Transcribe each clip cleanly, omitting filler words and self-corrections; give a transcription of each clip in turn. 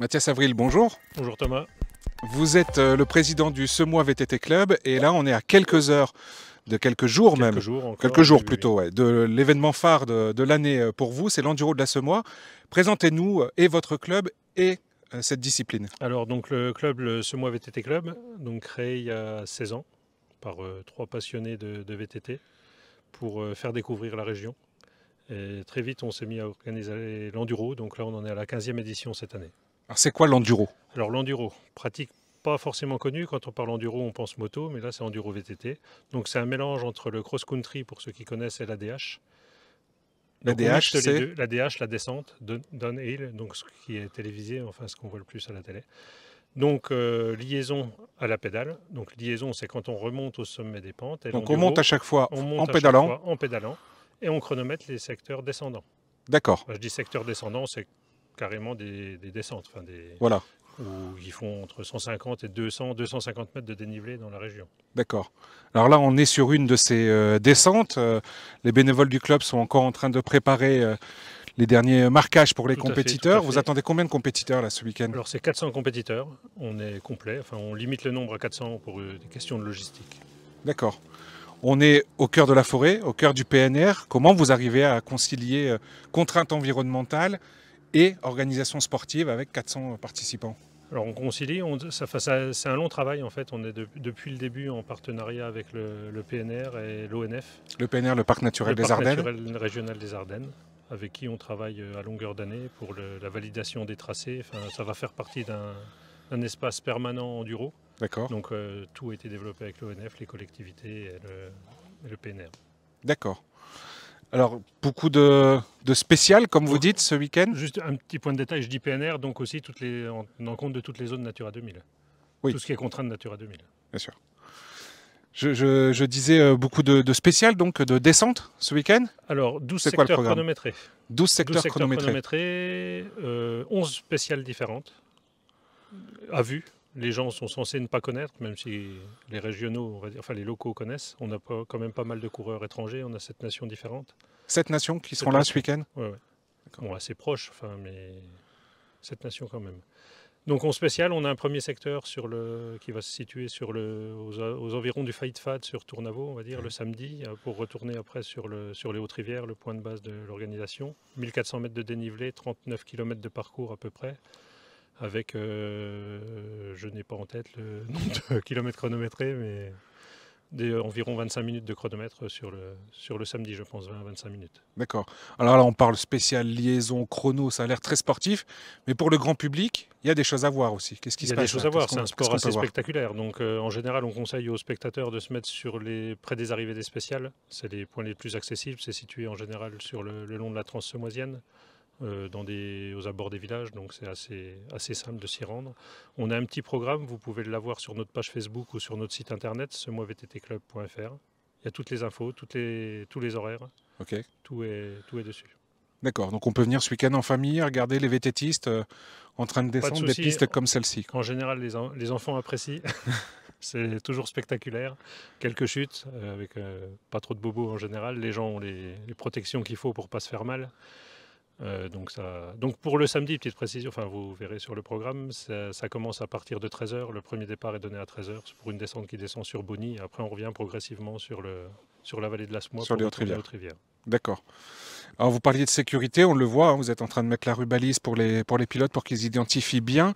Mathias Avril, bonjour. Bonjour Thomas. Vous êtes le président du Semois VTT Club et là on est à quelques heures, de quelques jours Quelques même, jours quelques encore, oui, jours oui, oui. plutôt, ouais, de l'événement phare de l'année pour vous, c'est l'Enduro de la Semois. Présentez-nous et votre club et cette discipline. Alors donc le club, le Semois VTT Club, donc créé il y a 16 ans par trois passionnés de VTT pour faire découvrir la région. Et très vite on s'est mis à organiser l'enduro, donc là on en est à la 15e édition cette année. Alors c'est quoi l'enduro? Alors l'enduro, pratique pas forcément connue, quand on parle enduro on pense moto, mais là c'est enduro VTT. Donc c'est un mélange entre le cross-country pour ceux qui connaissent et l'ADH. La Donc on DH, mixte les c'est... deux, la DH, la descente, downhill, donc ce qui est télévisé, enfin ce qu'on voit le plus à la télé. Donc liaison à la pédale. Donc liaison, c'est quand on remonte au sommet des pentes. Et Donc on monte à l'enduro, chaque fois on en monte à chaque pédalant. fois en pédalant et on chronomètre les secteurs descendants. D'accord, Enfin, je dis secteurs descendants, c'est carrément des descentes, enfin voilà, où ils font entre 150 et 200, 250 mètres de dénivelé dans la région. d'accord. Alors là on est sur une de ces descentes. Les bénévoles du club sont encore en train de préparer les derniers marquages pour les Tout à fait, tout à compétiteurs. Vous fait. attendez combien de compétiteurs là ce week-end? Alors c'est 400 compétiteurs, on est complet, enfin on limite le nombre à 400 pour des questions de logistique. D'accord. On est au cœur de la forêt, au cœur du PNR. Comment vous arrivez à concilier contraintes environnementales et organisation sportive avec 400 participants? Alors on concilie, c'est un long travail en fait, on est depuis le début en partenariat avec le PNR et l'ONF, Le PNR, le parc naturel le des Parc Ardennes. naturel régional des Ardennes, avec qui on travaille à longueur d'année pour la validation des tracés. Enfin, ça va faire partie d'un espace permanent enduro, D'accord. donc tout a été développé avec l'ONF, les collectivités et le PNR. D'accord. Alors, beaucoup de spécial, comme vous Donc dites, ce week-end? juste un petit point de détail, je dis PNR, donc aussi en tenant compte de toutes les zones Natura 2000, Oui, tout ce qui est contraint de Natura 2000. bien sûr. Je disais beaucoup de spécial, donc de descente ce week-end. Alors, 12 C'est quoi le secteurs programme? chronométrés. 12 12 secteurs secteurs chronométrés. chronométrés, 11 spéciales différentes, à vue. Les gens sont censés ne pas connaître, même si les régionaux, on va dire, enfin les locaux connaissent. On a quand même pas mal de coureurs étrangers, on a 7 nations différentes. 7 nations qui seront 7 là ce nations, week-end. ouais, ouais. D'accord. Bon, assez proches, enfin, mais 7 nations quand même. Donc en spécial, on a un premier secteur qui va se situer aux environs du Faïd Fad sur Tournavo, on va dire, le samedi, pour retourner après sur les Hautes-Rivières, le point de base de l'organisation. 1400 mètres de dénivelé, 39 km de parcours à peu près, avec, je n'ai pas en tête le nombre de kilomètres chronométrés, mais environ 25 minutes de chronomètre sur le samedi, je pense, 20-25 minutes. D'accord. Alors là, on parle spécial, liaison, chrono, ça a l'air très sportif. Mais pour le grand public, il y a des choses à voir aussi. Qu'est-ce qui Il se y a des passe choses là? à voir, c'est un Qu'est-ce sport qu'on peut assez voir? spectaculaire. Donc en général, on conseille aux spectateurs de se mettre près des arrivées des spéciales. C'est les points les plus accessibles. C'est situé en général sur le long de la Trans-Semoisienne, aux abords des villages. Donc c'est assez simple de s'y rendre. On a un petit programme, vous pouvez l'avoir sur notre page Facebook ou sur notre site internet, semoisvttclub.fr. Il y a toutes les infos, tous les horaires, Ok. tout est dessus. D'accord. Donc on peut venir ce week-end en famille, regarder les VTTistes en train de Pas de descendre des souci. pistes comme celle-ci, quoi. En général, les enfants apprécient. C'est toujours spectaculaire. Quelques chutes, avec pas trop de bobos en général. Les gens ont les protections qu'il faut pour pas se faire mal. Donc pour le samedi, petite précision, enfin vous verrez sur le programme, ça commence à partir de 13 h. Le premier départ est donné à 13 h. C'est pour une descente qui descend sur Bonny. Après, on revient progressivement sur la vallée de l'Asmois Sur pour les retourner à Hautes-Rivières. Haute-Rivière. D'accord. Alors vous parliez de sécurité, on le voit, hein, vous êtes en train de mettre la rubalise pour les pilotes pour qu'ils identifient bien.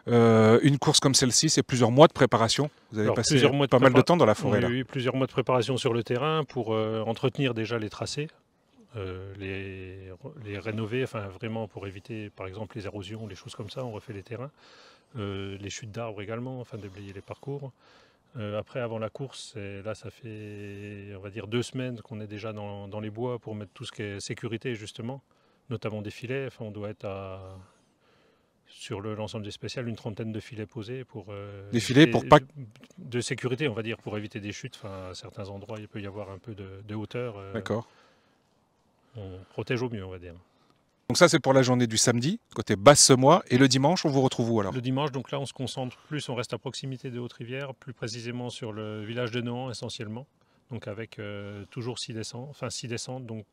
Une course comme celle-ci, c'est plusieurs mois de préparation. Vous avez Alors, passé pas mal de temps dans la forêt oui, là. oui, plusieurs mois de préparation sur le terrain pour entretenir déjà les tracés, les rénover, enfin vraiment pour éviter par exemple les érosions, les choses comme ça, on refait les terrains, les chutes d'arbres également, afin de déblayer les parcours. Après, avant la course, là ça fait on va dire 2 semaines qu'on est déjà dans les bois pour mettre tout ce qui est sécurité justement, notamment des filets. Enfin, on doit être sur l'ensemble des spéciales, une trentaine de filets posés pour Défilé pour pas. de sécurité, on va dire, pour éviter des chutes. Enfin, à certains endroits, il peut y avoir un peu de hauteur. D'accord. On protège au mieux, on va dire. Donc ça c'est pour la journée du samedi, côté Basse-Semois. Et le dimanche, on vous retrouve où alors? Le dimanche, donc là, on se concentre plus, on reste à proximité de Haute-Rivière, plus précisément sur le village de Nohant essentiellement. Donc avec toujours 6 descentes, donc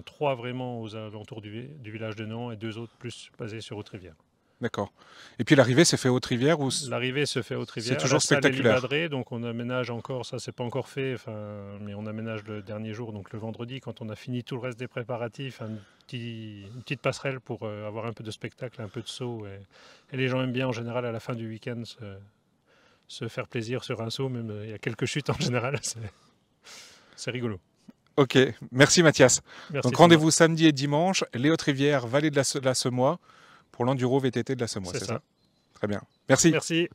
3 vraiment aux alentours du village de Nohant et 2 autres plus basés sur Haute-Rivière. D'accord. Et puis l'arrivée s'est fait à Haute-Rivière ou L'arrivée se fait à Haute-Rivière. c'est toujours La salle est spectaculaire. livadrée, donc on aménage encore, ça c'est pas encore fait, mais on aménage le dernier jour, donc le vendredi, quand on a fini tout le reste des préparatifs, une petite passerelle pour avoir un peu de spectacle, un peu de saut. Et les gens aiment bien en général à la fin du week-end se faire plaisir sur un saut, même il y a quelques chutes en général, c'est rigolo. Ok, merci Mathias. Merci Donc Thomas. rendez-vous samedi et dimanche, les Hautes-Rivières, vallée de la Semois, pour l'enduro VTT de la Semois, C'est c'est ça. ça? Très bien. Merci. Merci.